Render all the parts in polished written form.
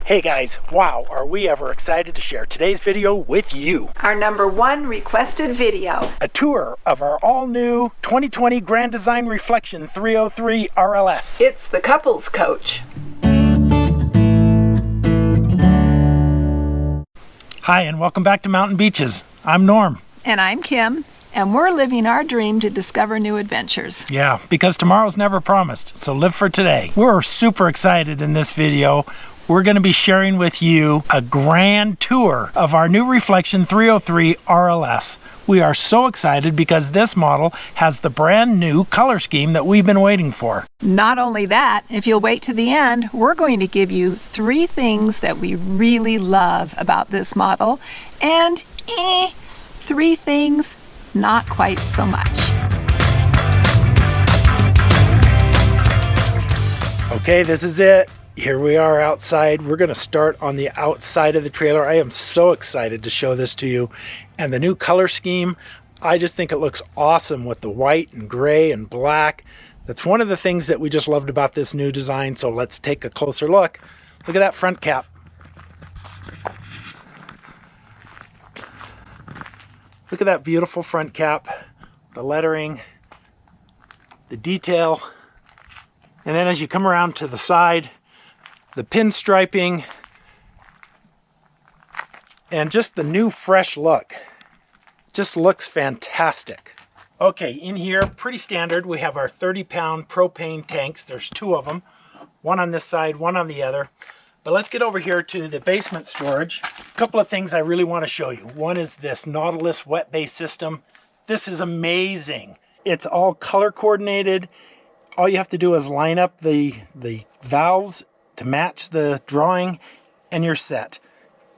Hey guys, wow, are we ever excited to share today's video with you. Our #1 requested video. A tour of our all-new 2020 Grand Design Reflection 303 RLS. It's the couples coach. Hi, and welcome back to Mountain Beaches. I'm Norm. And I'm Kim. And we're living our dream to discover new adventures. Yeah, because tomorrow's never promised, so live for today. We're super excited in this video. We're going to be sharing with you a grand tour of our new Reflection 303 RLS. We are so excited because this model has the brand new color scheme that we've been waiting for. Not only that, if you'll wait to the end, we're going to give you 3 things that we really love about this model and 3 things not quite so much. Okay, this is it. Here we are outside. We're going to start on the outside of the trailer. I am so excited to show this to you. And the new color scheme, I just think it looks awesome with the white and gray and black. That's one of the things that we just loved about this new design. So let's take a closer look. Look at that front cap. Look at that beautiful front cap, the lettering, the detail. And then as you come around to the side, the pinstriping, and just the new fresh look. Just looks fantastic. Okay, in here, pretty standard, we have our 30-pound propane tanks. There's 2 of them, one on this side, one on the other. But let's get over here to the basement storage. A couple of things I really want to show you. One is this Nautilus wet base system. This is amazing. It's all color coordinated. All you have to do is line up the valves to match the drawing and you're set.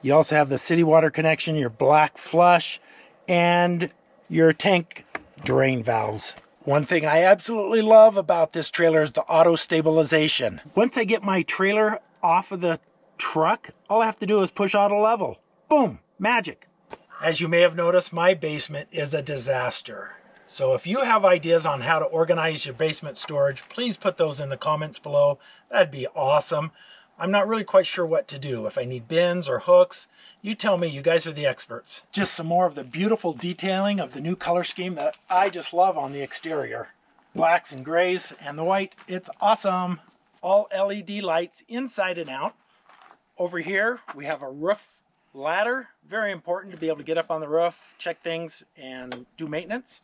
You also have the city water connection, your black flush, and your tank drain valves. One thing I absolutely love about this trailer is the auto stabilization. Once I get my trailer off of the truck, all I have to do is push auto level. Boom, magic. As you may have noticed, my basement is a disaster. So if you have ideas on how to organize your basement storage, please put those in the comments below. That'd be awesome. I'm not really quite sure what to do. If I need bins or hooks, you tell me. You guys are the experts. Just some more of the beautiful detailing of the new color scheme that I just love on the exterior. Blacks and grays and the white. It's awesome. All LED lights inside and out. Over here, we have a roof ladder. Very important to be able to get up on the roof, check things, and do maintenance.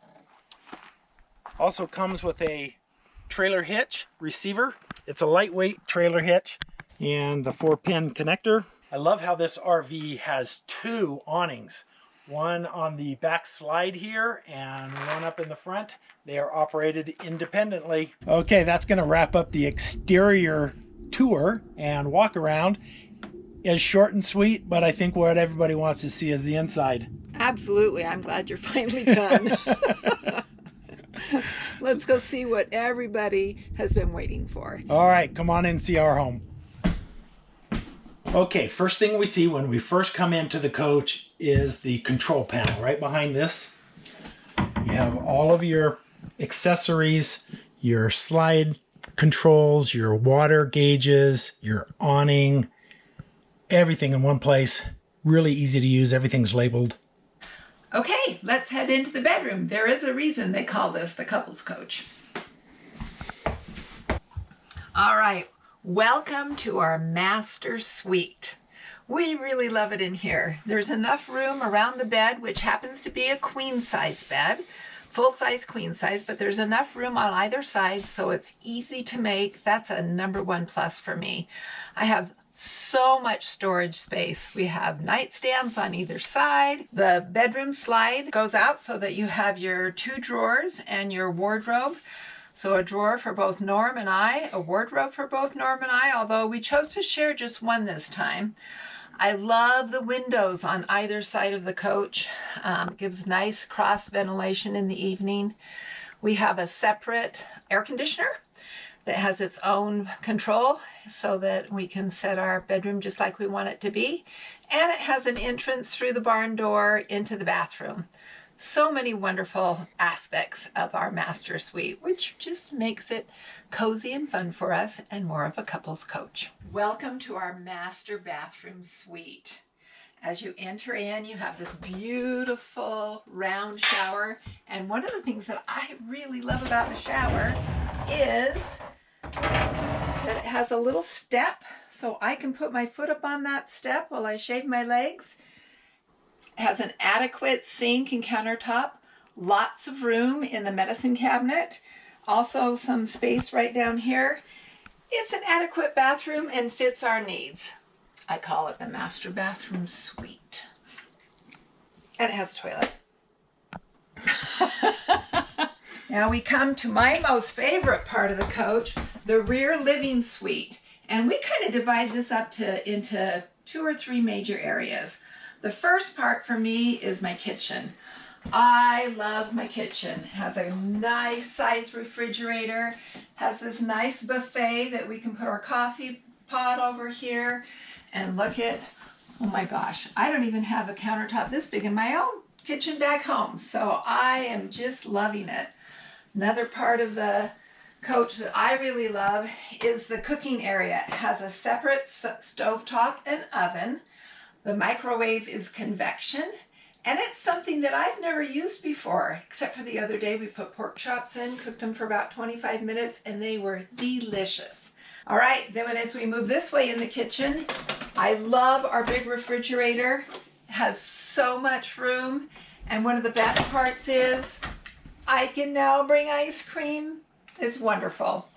Also comes with a trailer hitch receiver. It's a lightweight trailer hitch and the 4-pin connector. I love how this RV has 2 awnings. One on the back slide here and one up in the front. They are operated independently. Okay, that's going to wrap up the exterior tour and walk around. Is short and sweet, but I think what everybody wants to see is the inside. Absolutely. I'm glad you're finally done. Let's go see what everybody has been waiting for. All right, come on in and see our home. Okay, first thing we see when we first come into the coach is the control panel. Right behind this, you have all of your accessories, your slide controls, your water gauges, your awning, everything in one place. Really easy to use. Everything's labeled. Okay, let's head into the bedroom. There is a reason they call this the couples coach. All right, welcome to our master suite. We really love it in here. There's enough room around the bed, which happens to be a queen size bed, full size queen size, but there's enough room on either side, so it's easy to make. That's a #1 plus for me. I have so much storage space. We have nightstands on either side. The bedroom slide goes out so that you have your 2 drawers and your wardrobe. So a drawer for both Norm and I, a wardrobe for both Norm and I, although we chose to share just one this time. I love the windows on either side of the coach. It gives nice cross ventilation in the evening. We have a separate air conditioner that has its own control so that we can set our bedroom just like we want it to be. And it has an entrance through the barn door into the bathroom. So many wonderful aspects of our master suite, which just makes it cozy and fun for us and more of a couples coach. Welcome to our master bathroom suite. As you enter in, you have this beautiful round shower. And one of the things that I really love about the shower is that it has a little step, so I can put my foot up on that step while I shave my legs. It has an adequate sink and countertop, lots of room in the medicine cabinet, also some space right down here. It's an adequate bathroom and fits our needs. I call it the master bathroom suite. And it has a toilet. Now we come to my most favorite part of the coach, the rear living suite. And we kind of divide this up into 2 or 3 major areas. The first part for me is my kitchen. I love my kitchen. It has a nice size refrigerator, has this nice buffet that we can put our coffee pot over here. And look at, oh my gosh, I don't even have a countertop this big in my own kitchen back home. So I am just loving it. Another part of the coach that I really love is the cooking area. It has a separate stovetop and oven. The microwave is convection, and it's something that I've never used before, except for the other day we put pork chops in, cooked them for about 25 minutes, and they were delicious. All right, then as we move this way in the kitchen, I love our big refrigerator. It has so much room, and one of the best parts is I can now bring ice cream. It's wonderful.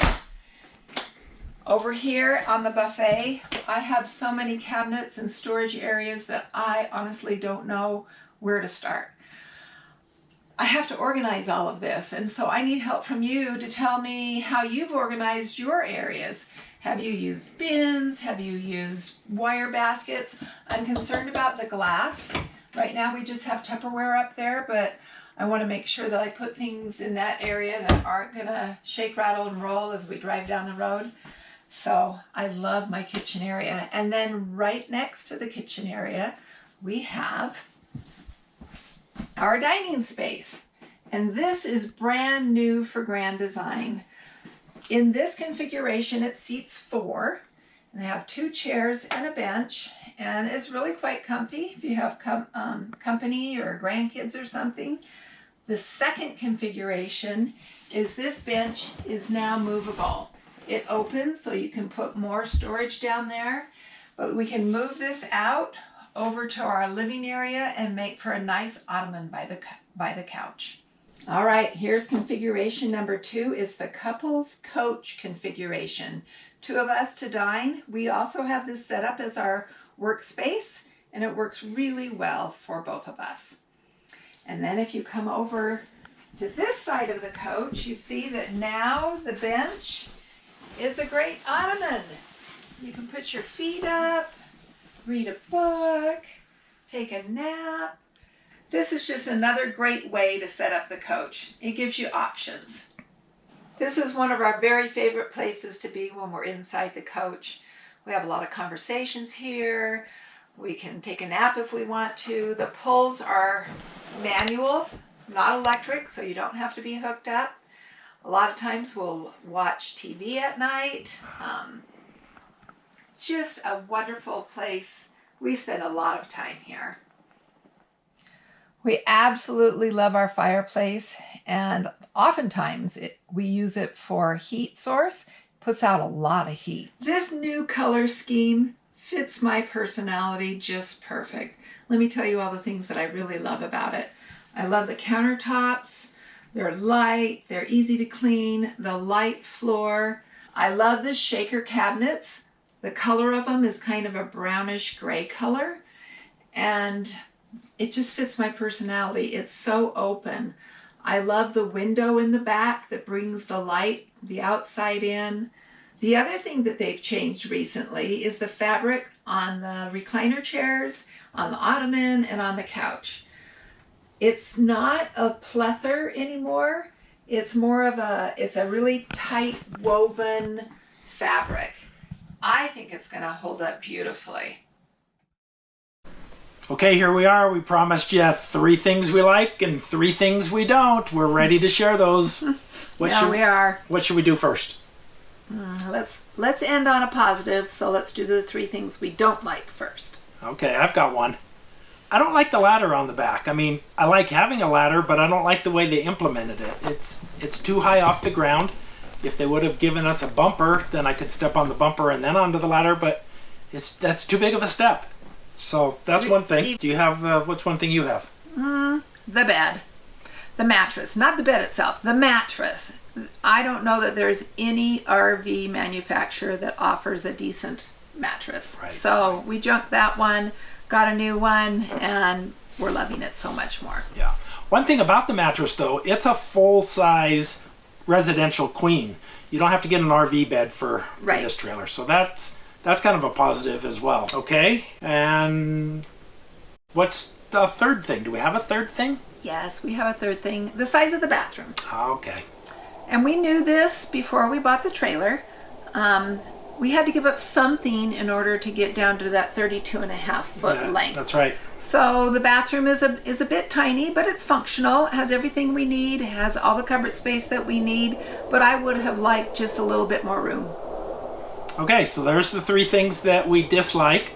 Over here on the buffet, I have so many cabinets and storage areas that I honestly don't know where to start. I have to organize all of this, and so I need help from you to tell me how you've organized your areas. Have you used bins? Have you used wire baskets? I'm concerned about the glass. Right now we just have Tupperware up there, but I want to make sure that I put things in that area that aren't gonna shake, rattle, and roll as we drive down the road. So I love my kitchen area. And then right next to the kitchen area, we have our dining space. And this is brand new for Grand Design. In this configuration, it seats 4. And they have 2 chairs and a bench. And it's really quite comfy if you have company or grandkids or something. The second configuration is this bench is now movable. It opens so you can put more storage down there, but we can move this out over to our living area and make for a nice ottoman by the couch. All right, here's configuration number 2. It's the couples coach configuration. 2 of us to dine. We also have this set up as our workspace, and it works really well for both of us. And then if you come over to this side of the coach, you see that now the bench is a great ottoman. You can put your feet up, read a book, take a nap. This is just another great way to set up the coach. It gives you options. This is one of our very favorite places to be when we're inside the coach. We have a lot of conversations here. We can take a nap if we want to. The pulls are manual, not electric, so you don't have to be hooked up. A lot of times we'll watch TV at night. Just a wonderful place. We spend a lot of time here. We absolutely love our fireplace, and oftentimes we use it for heat source. Puts out a lot of heat. This new color scheme fits my personality just perfect. Let me tell you all the things that I really love about it. I love the countertops. They're light, they're easy to clean, the light floor. I love the shaker cabinets. The color of them is kind of a brownish gray color, and it just fits my personality. It's so open. I love the window in the back that brings the light, the outside in. The other thing that they've changed recently is the fabric on the recliner chairs, on the ottoman, and on the couch. It's not a pleather anymore. It's more of it's a really tight woven fabric. I think it's going to hold up beautifully. Okay, here we are. We promised you 3 things we like and 3 things we don't. We're ready to share those. We are. What should we do first? Let's end on a positive, so let's do the 3 things we don't like first. Okay, I've got one. I don't like the ladder on the back. I mean, I like having a ladder, but I don't like the way they implemented it. It's too high off the ground. If they would have given us a bumper, then I could step on the bumper and then onto the ladder, but that's too big of a step. So that's one thing. Do you have, what's one thing you have? The bed. The mattress. Not the bed itself, the mattress. I don't know that there's any RV manufacturer that offers a decent mattress. Right. So we junked that one, got a new one, and we're loving it so much more. Yeah. One thing about the mattress, though, it's a full-size residential queen. You don't have to get an RV bed for this trailer. So that's kind of a positive as well. Okay, and what's the third thing? Do we have a third thing? Yes, we have a third thing. The size of the bathroom. Okay. And we knew this before we bought the trailer. We had to give up something in order to get down to that 32.5-foot length. That's right. So the bathroom is a bit tiny, but it's functional. It has everything we need. It has all the cupboard space that we need. But I would have liked just a little bit more room. Okay, so there's the 3 things that we dislike.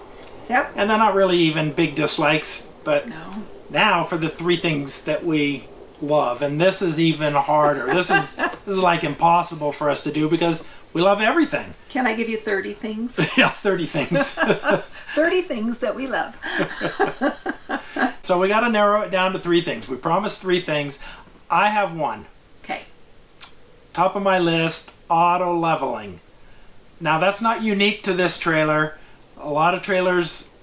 Yep. And they're not really even big dislikes, but No. now for the 3 things that we love. And this is even harder. This is like impossible for us to do because we love everything. Can I give you 30 things? Yeah, 30 things. 30 things that we love. So we got to narrow it down to 3 things. We promised 3 things. I have one. Okay. Top of my list, auto leveling. Now that's not unique to this trailer. A lot of trailers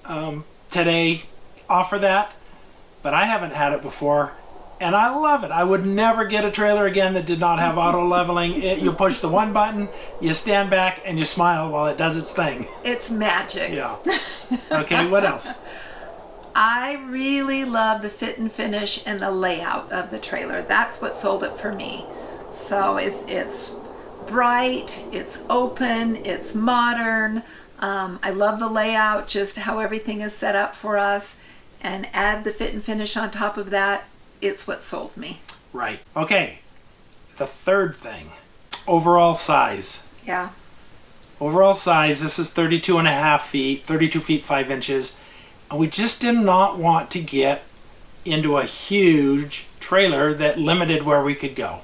today offer that, but I haven't had it before, and I love it. I would never get a trailer again that did not have auto leveling. You push the one button, you stand back, and you smile while it does its thing. It's magic. Yeah. Okay, what else? I really love the fit and finish and the layout of the trailer. That's what sold it for me. So it's bright, it's open, it's modern. I love the layout, just how everything is set up for us, and add the fit and finish on top of that. It's what sold me. Right. Okay. The third thing, overall size. Yeah. Overall size, this is 32.5 feet, 32 feet 5 inches. And we just did not want to get into a huge trailer that limited where we could go.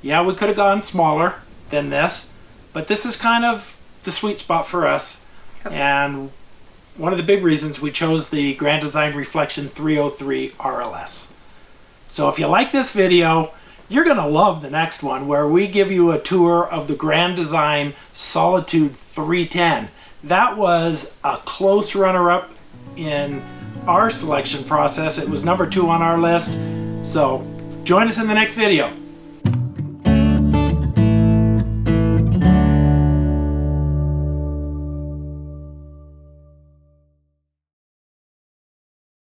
Yeah, we could have gone smaller than this, but this is kind of the sweet spot for us. Yep. And one of the big reasons we chose the Grand Design Reflection 303 RLS. So if you like this video, you're going to love the next one where we give you a tour of the Grand Design Solitude 310. That was a close runner-up in our selection process. It was number 2 on our list. So join us in the next video.